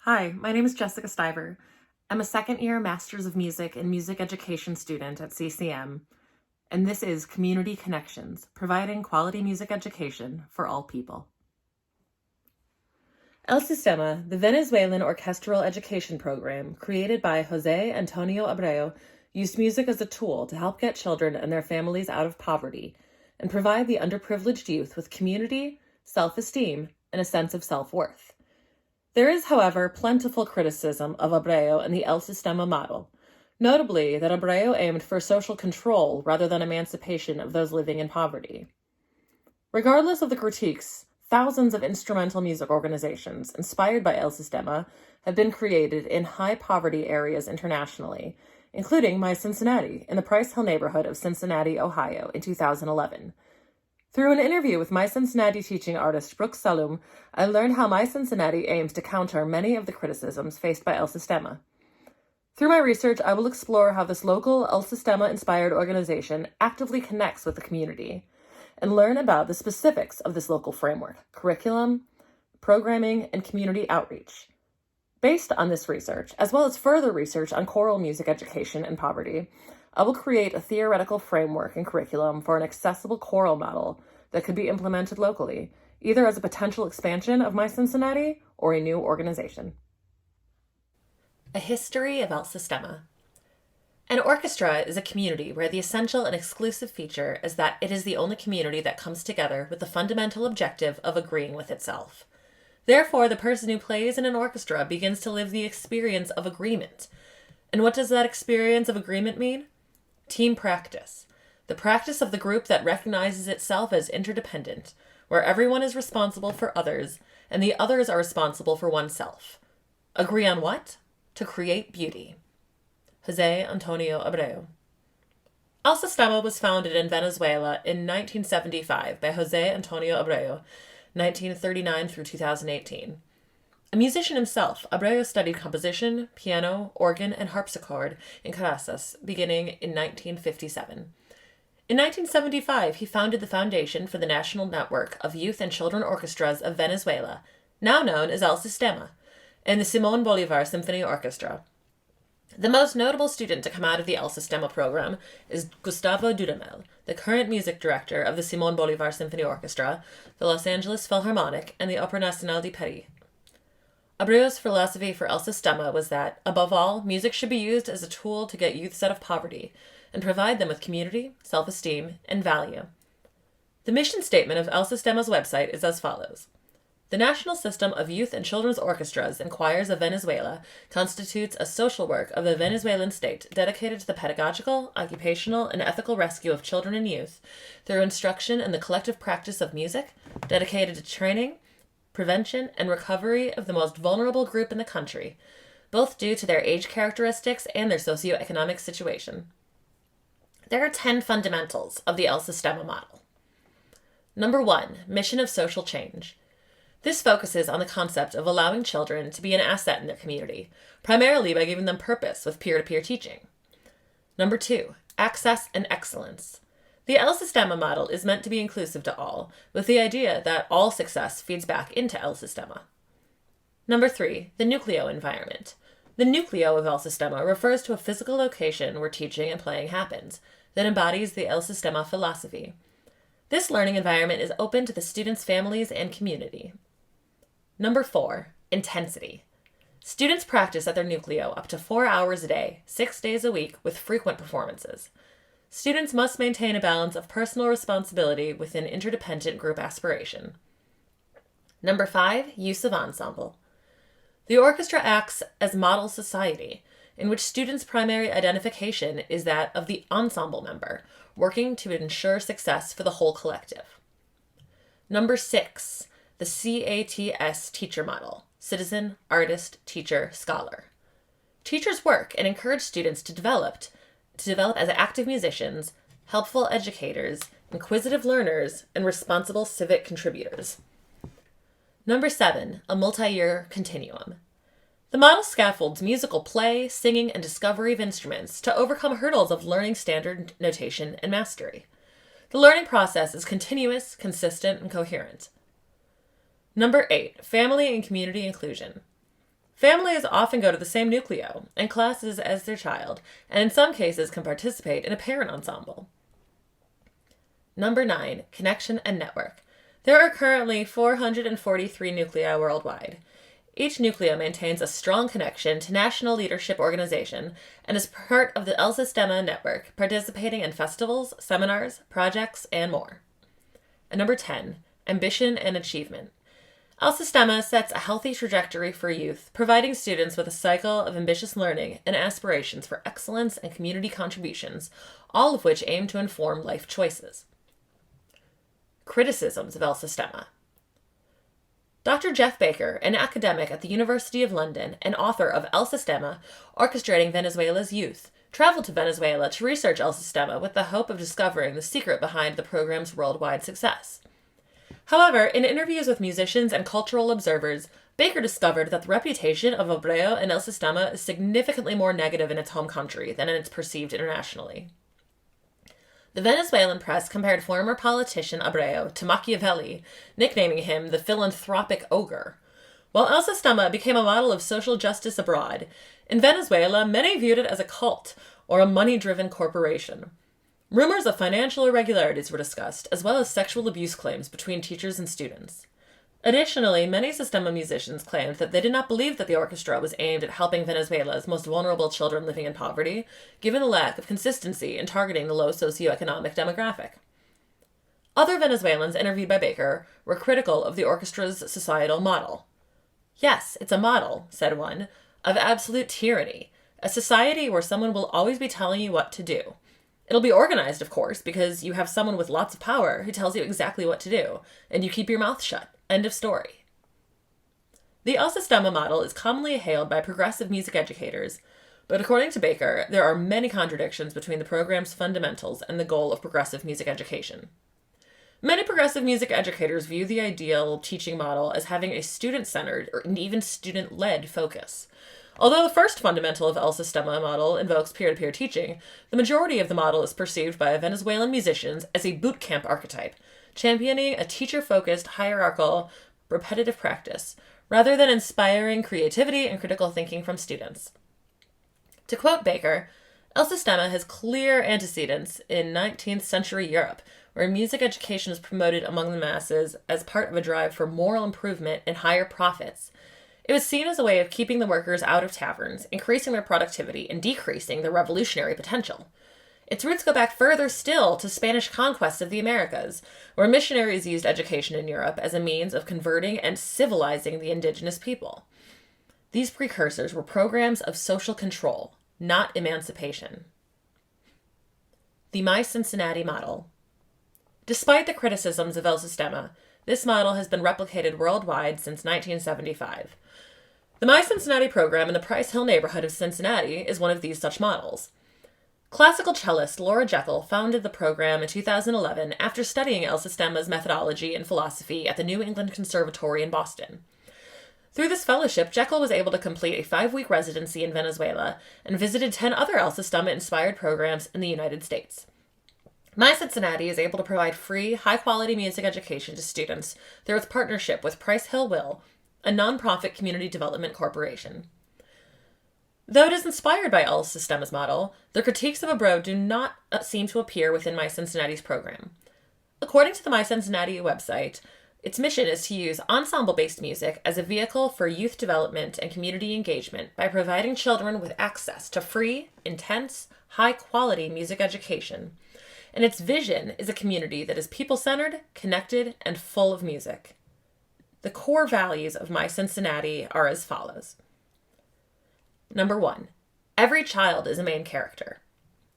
Hi, my name is Jessica Stuyver. I'm a second-year Master's of Music and Music Education student at CCM, and this is Community Connections, providing quality music education for all people. El Sistema, the Venezuelan orchestral education program created by Jose Antonio Abreu, used music as a tool to help get children and their families out of poverty and provide the underprivileged youth with community, self-esteem, and a sense of self-worth. There is, however, plentiful criticism of Abreu and the El Sistema model, notably that Abreu aimed for social control rather than emancipation of those living in poverty. Regardless of the critiques, thousands of instrumental music organizations inspired by El Sistema have been created in high-poverty areas internationally, including My Cincinnati in the Price Hill neighborhood of Cincinnati, Ohio in 2011. Through an interview with My Cincinnati teaching artist Brooks Salum, I learned how My Cincinnati aims to counter many of the criticisms faced by El Sistema. Through my research, I will explore how this local El Sistema-inspired organization actively connects with the community and learn about the specifics of this local framework, curriculum, programming, and community outreach. Based on this research, as well as further research on choral music education and poverty, I will create a theoretical framework and curriculum for an accessible choral model that could be implemented locally, either as a potential expansion of My Cincinnati or a new organization. A history of El Sistema. An orchestra is a community where the essential and exclusive feature is that it is the only community that comes together with the fundamental objective of agreeing with itself. Therefore, the person who plays in an orchestra begins to live the experience of agreement. And what does that experience of agreement mean? Team practice. The practice of the group that recognizes itself as interdependent, where everyone is responsible for others, and the others are responsible for oneself. Agree on what? To create beauty. Jose Antonio Abreu. El Sistema was founded in Venezuela in 1975 by Jose Antonio Abreu, 1939 through 2018. A musician himself, Abreu studied composition, piano, organ, and harpsichord in Caracas, beginning in 1957. In 1975, he founded the Foundation for the National Network of Youth and Children Orchestras of Venezuela, now known as El Sistema, and the Simón Bolívar Symphony Orchestra. The most notable student to come out of the El Sistema program is Gustavo Dudamel, the current music director of the Simón Bolívar Symphony Orchestra, the Los Angeles Philharmonic, and the Opera Nacional de Paris. Abreu's philosophy for El Sistema was that, above all, music should be used as a tool to get youths out of poverty and provide them with community, self-esteem, and value. The mission statement of El Sistema's website is as follows. The National System of Youth and Children's Orchestras and Choirs of Venezuela constitutes a social work of the Venezuelan state dedicated to the pedagogical, occupational, and ethical rescue of children and youth through instruction in the collective practice of music, dedicated to training, prevention, and recovery of the most vulnerable group in the country, both due to their age characteristics and their socioeconomic situation. There are 10 fundamentals of the El Sistema model. Number 1, mission of social change. This focuses on the concept of allowing children to be an asset in their community, primarily by giving them purpose with peer-to-peer teaching. Number 2, access and excellence. The El Sistema model is meant to be inclusive to all, with the idea that all success feeds back into El Sistema. Number 3, the nucleo environment. The nucleo of El Sistema refers to a physical location where teaching and playing happens, that embodies the El Sistema philosophy. This learning environment is open to the students' families and community. Number 4, intensity. Students practice at their nucleo up to 4 hours a day, 6 days a week, with frequent performances. Students must maintain a balance of personal responsibility within interdependent group aspiration. Number 5, use of ensemble. The orchestra acts as model society, in which students' primary identification is that of the ensemble member, working to ensure success for the whole collective. Number 6, the CATS teacher model, citizen, artist, teacher, scholar. Teachers work and encourage students to develop as active musicians, helpful educators, inquisitive learners, and responsible civic contributors. Number 7, a multi-year continuum. The model scaffolds musical play, singing, and discovery of instruments to overcome hurdles of learning standard notation and mastery. The learning process is continuous, consistent, and coherent. Number 8, family and community inclusion. Families often go to the same nucleo and classes as their child, and in some cases can participate in a parent ensemble. Number 9, connection and network. There are currently 443 nuclei worldwide. Each nucleo maintains a strong connection to national leadership organization and is part of the El Sistema network, participating in festivals, seminars, projects, and more. And number 10, ambition and achievement. El Sistema sets a healthy trajectory for youth, providing students with a cycle of ambitious learning and aspirations for excellence and community contributions, all of which aim to inform life choices. Criticisms of El Sistema. Dr. Jeff Baker, an academic at the University of London and author of El Sistema, Orchestrating Venezuela's Youth, traveled to Venezuela to research El Sistema with the hope of discovering the secret behind the program's worldwide success. However, in interviews with musicians and cultural observers, Baker discovered that the reputation of Abreu and El Sistema is significantly more negative in its home country than it's perceived internationally. The Venezuelan press compared former politician Abreu to Machiavelli, nicknaming him the philanthropic ogre. While El Sistema became a model of social justice abroad, in Venezuela many viewed it as a cult or a money-driven corporation. Rumors of financial irregularities were discussed, as well as sexual abuse claims between teachers and students. Additionally, many Sistema musicians claimed that they did not believe that the orchestra was aimed at helping Venezuela's most vulnerable children living in poverty, given the lack of consistency in targeting the low socioeconomic demographic. Other Venezuelans interviewed by Baker were critical of the orchestra's societal model. "Yes, it's a model," said one, "of absolute tyranny, a society where someone will always be telling you what to do. It'll be organized, of course, because you have someone with lots of power who tells you exactly what to do, and you keep your mouth shut. End of story." The El Sistema model is commonly hailed by progressive music educators, but according to Baker, there are many contradictions between the program's fundamentals and the goal of progressive music education. Many progressive music educators view the ideal teaching model as having a student-centered or even student-led focus. Although the first fundamental of El Sistema model invokes peer-to-peer teaching, the majority of the model is perceived by Venezuelan musicians as a boot camp archetype, championing a teacher-focused, hierarchical, repetitive practice, rather than inspiring creativity and critical thinking from students. To quote Baker, El Sistema has clear antecedents in 19th century Europe, where music education is promoted among the masses as part of a drive for moral improvement and higher profits. It was seen as a way of keeping the workers out of taverns, increasing their productivity, and decreasing their revolutionary potential. Its roots go back further still to Spanish conquest of the Americas, where missionaries used education in Europe as a means of converting and civilizing the indigenous people. These precursors were programs of social control, not emancipation. The My Cincinnati model. Despite the criticisms of El Sistema, this model has been replicated worldwide since 1975. The My Cincinnati program in the Price Hill neighborhood of Cincinnati is one of these such models. Classical cellist Laura Jekyll founded the program in 2011 after studying El Sistema's methodology and philosophy at the New England Conservatory in Boston. Through this fellowship, Jekyll was able to complete a 5-week residency in Venezuela and visited 10 other El Sistema-inspired programs in the United States. My Cincinnati is able to provide free, high-quality music education to students through its partnership with Price Hill Will, a nonprofit community development corporation. Though it is inspired by El Sistema's model, the critiques of Abreu do not seem to appear within My Cincinnati's program. According to the My Cincinnati website, its mission is to use ensemble-based music as a vehicle for youth development and community engagement by providing children with access to free, intense, high-quality music education. And its vision is a community that is people-centered, connected, and full of music. The core values of My Cincinnati are as follows. Number 1, every child is a main character.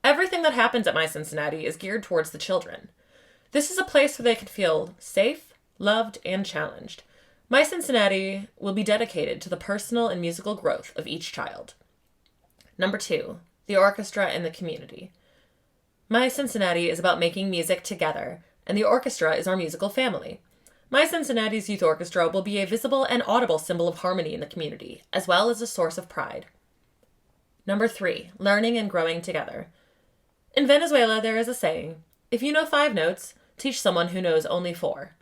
Everything that happens at My Cincinnati is geared towards the children. This is a place where they can feel safe, loved, and challenged. My Cincinnati will be dedicated to the personal and musical growth of each child. Number 2, the orchestra and the community. My Cincinnati is about making music together, and the orchestra is our musical family. My Cincinnati's youth orchestra will be a visible and audible symbol of harmony in the community, as well as a source of pride. Number 3, learning and growing together. In Venezuela, there is a saying, if you know 5 notes, teach someone who knows only 4.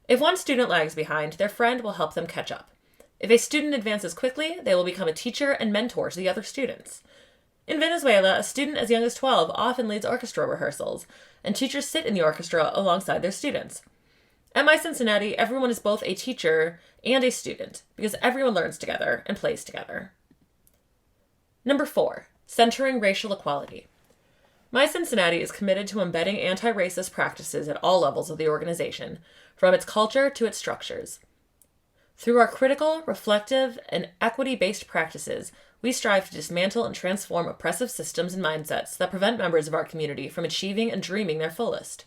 If one student lags behind, their friend will help them catch up. If a student advances quickly, they will become a teacher and mentor to the other students. In Venezuela, a student as young as 12 often leads orchestra rehearsals, and teachers sit in the orchestra alongside their students. At my Cincinnati, everyone is both a teacher and a student because everyone learns together and plays together. Number 4, centering racial equality. My Cincinnati is committed to embedding anti-racist practices at all levels of the organization, from its culture to its structures. Through our critical, reflective, and equity-based practices, we strive to dismantle and transform oppressive systems and mindsets that prevent members of our community from achieving and dreaming their fullest.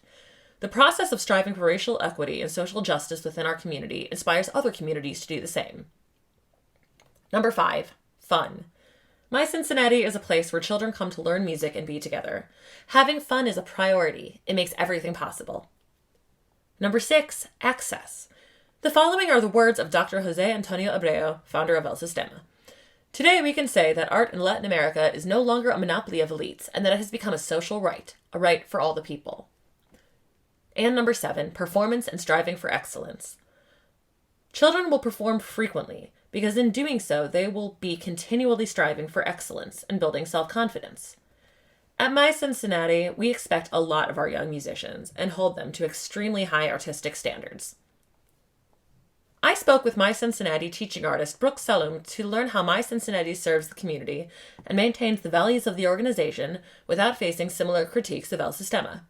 The process of striving for racial equity and social justice within our community inspires other communities to do the same. Number 5, fun. My Cincinnati is a place where children come to learn music and be together. Having fun is a priority. It makes everything possible. Number 6, access. The following are the words of Dr. Jose Antonio Abreu, founder of El Sistema. Today we can say that art in Latin America is no longer a monopoly of elites and that it has become a social right, a right for all the people. And number 7, performance and striving for excellence. Children will perform frequently because in doing so, they will be continually striving for excellence and building self-confidence. At my Cincinnati, we expect a lot of our young musicians and hold them to extremely high artistic standards. I spoke with my Cincinnati teaching artist Brooke Sellum to learn how my Cincinnati serves the community and maintains the values of the organization without facing similar critiques of El Sistema.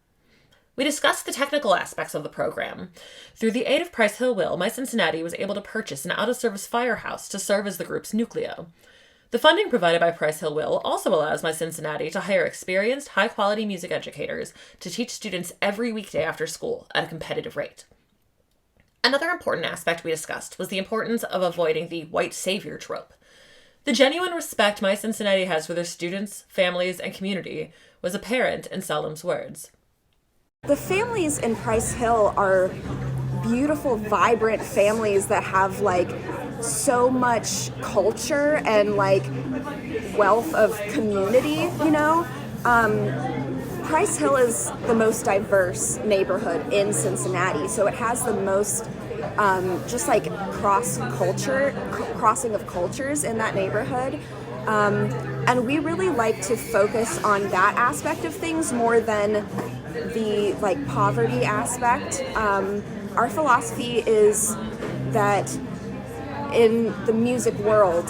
We discussed the technical aspects of the program. Through the aid of Price Hill Will, my Cincinnati was able to purchase an out-of-service firehouse to serve as the group's nucleo. The funding provided by Price Hill Will also allows my Cincinnati to hire experienced, high-quality music educators to teach students every weekday after school at a competitive rate. Another important aspect we discussed was the importance of avoiding the white savior trope. The genuine respect my Cincinnati has for their students, families, and community was apparent in Sellum's words. The families in Price Hill are beautiful, vibrant families that have so much culture and wealth of community, Price Hill is the most diverse neighborhood in Cincinnati, so it has the most crossing of cultures in that neighborhood. And we really like to focus on that aspect of things more than the poverty aspect. Our philosophy is that in the music world,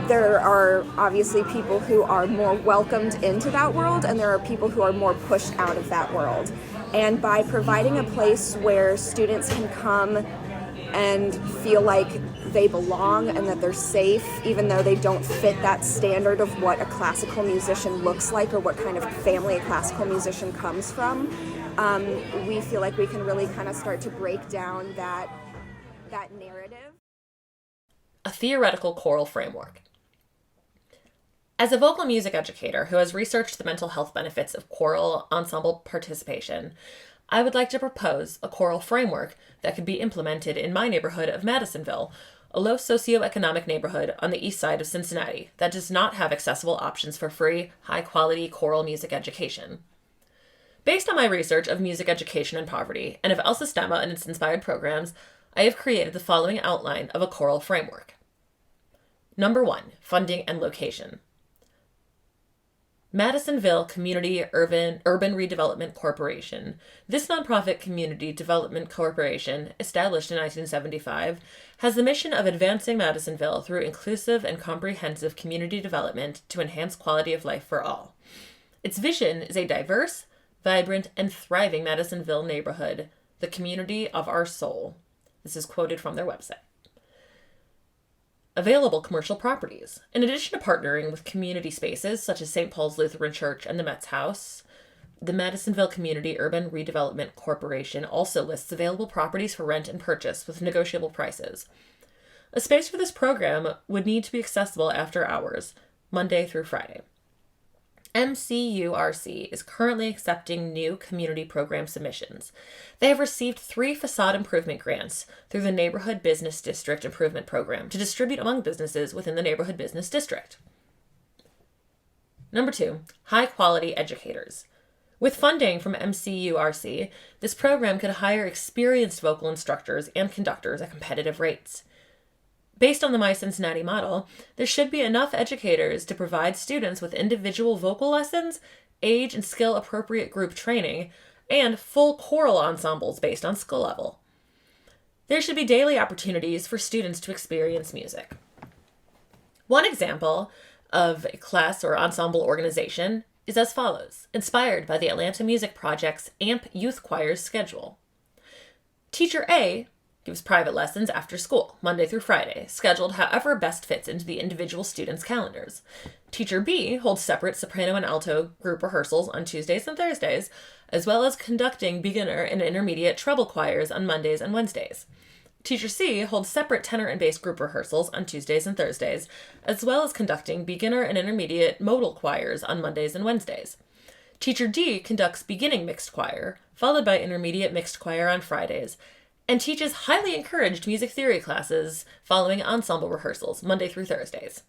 there are obviously people who are more welcomed into that world, and there are people who are more pushed out of that world. And by providing a place where students can come and feel like they belong and that they're safe, even though they don't fit that standard of what a classical musician looks like or what kind of family a classical musician comes from, we feel like we can really kind of start to break down that narrative. A theoretical choral framework. As a vocal music educator who has researched the mental health benefits of choral ensemble participation, I would like to propose a choral framework that could be implemented in my neighborhood of Madisonville, a low socioeconomic neighborhood on the east side of Cincinnati that does not have accessible options for free, high-quality choral music education. Based on my research of music education and poverty, and of El Sistema and its inspired programs, I have created the following outline of a choral framework. Number 1, funding and location. Madisonville Community Urban Redevelopment Corporation. This nonprofit community development corporation, established in 1975, has the mission of advancing Madisonville through inclusive and comprehensive community development to enhance quality of life for all. Its vision is a diverse, vibrant, and thriving Madisonville neighborhood, the community of our soul. This is quoted from their website. Available commercial properties. In addition to partnering with community spaces such as St. Paul's Lutheran Church and the Metz House, the Madisonville Community Urban Redevelopment Corporation also lists available properties for rent and purchase with negotiable prices. A space for this program would need to be accessible after hours, Monday through Friday. MCURC is currently accepting new community program submissions. They have received 3 facade improvement grants through the Neighborhood Business District Improvement Program to distribute among businesses within the Neighborhood Business District. Number 2, high-quality educators. With funding from MCURC, this program could hire experienced vocal instructors and conductors at competitive rates. Based on the My Cincinnati model, there should be enough educators to provide students with individual vocal lessons, age and skill appropriate group training, and full choral ensembles based on skill level. There should be daily opportunities for students to experience music. One example of a class or ensemble organization is as follows, inspired by the Atlanta Music Project's AMP Youth Choir's schedule. Teacher A gives private lessons after school, Monday through Friday, scheduled however best fits into the individual students' calendars. Teacher B holds separate soprano and alto group rehearsals on Tuesdays and Thursdays, as well as conducting beginner and intermediate treble choirs on Mondays and Wednesdays. Teacher C holds separate tenor and bass group rehearsals on Tuesdays and Thursdays, as well as conducting beginner and intermediate modal choirs on Mondays and Wednesdays. Teacher D conducts beginning mixed choir, followed by intermediate mixed choir on Fridays, and teaches highly encouraged music theory classes following ensemble rehearsals, Monday through Thursdays.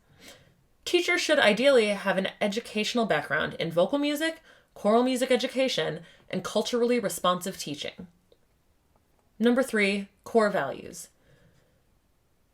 Teachers should ideally have an educational background in vocal music, choral music education, and culturally responsive teaching. Number 3, core values.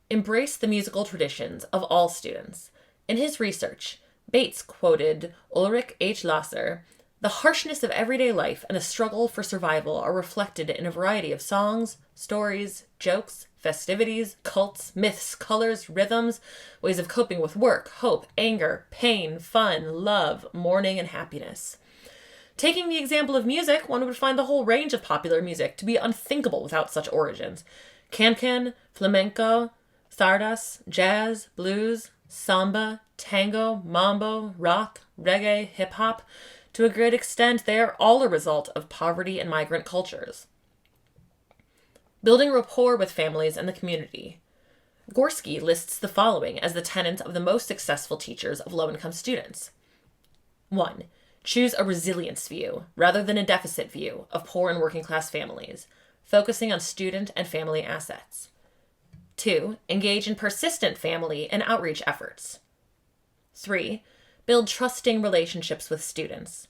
Embrace the musical traditions of all students. In his research, Bates quoted Ulrich H. Lasser, "The harshness of everyday life and the struggle for survival are reflected in a variety of songs, stories, jokes, festivities, cults, myths, colors, rhythms, ways of coping with work, hope, anger, pain, fun, love, mourning, and happiness." Taking the example of music, one would find the whole range of popular music to be unthinkable without such origins. Cancan, flamenco, sardas, jazz, blues, samba, tango, mambo, rock, reggae, hip-hop. To a great extent, they are all a result of poverty and migrant cultures. Building rapport with families and the community. Gorski lists the following as the tenets of the most successful teachers of low-income students. 1. Choose a resilience view, rather than a deficit view, of poor and working-class families, focusing on student and family assets. 2. Engage in persistent family and outreach efforts. 3. Build trusting relationships with students.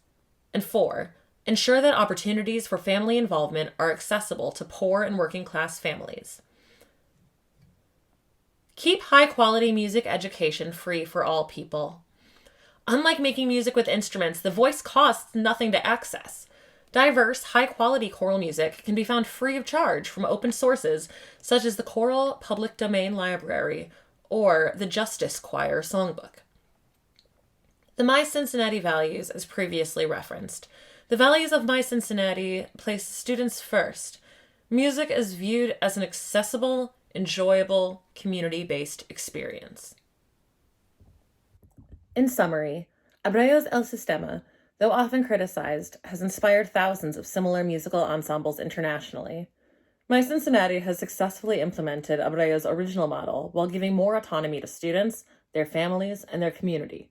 And 4. Ensure that opportunities for family involvement are accessible to poor and working-class families. Keep high-quality music education free for all people. Unlike making music with instruments, the voice costs nothing to access. Diverse, high-quality choral music can be found free of charge from open sources such as the Choral Public Domain Library or the Justice Choir Songbook. The My Cincinnati values, as previously referenced. The values of My Cincinnati place students first. Music is viewed as an accessible, enjoyable, community-based experience. In summary, Abreu's El Sistema, though often criticized, has inspired thousands of similar musical ensembles internationally. My Cincinnati has successfully implemented Abreu's original model while giving more autonomy to students, their families, and their community.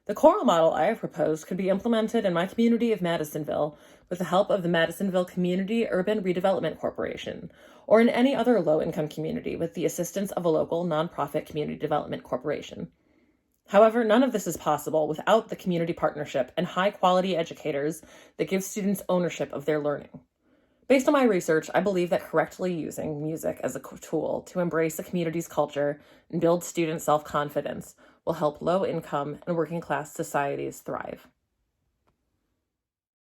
The choral model I have proposed could be implemented in my community of Madisonville with the help of the Madisonville Community Urban Redevelopment Corporation, or in any other low-income community with the assistance of a local nonprofit community development corporation. However, none of this is possible without the community partnership and high-quality educators that give students ownership of their learning. Based on my research, I believe that correctly using music as a tool to embrace the community's culture and build student self-confidence will help low-income and working-class societies thrive.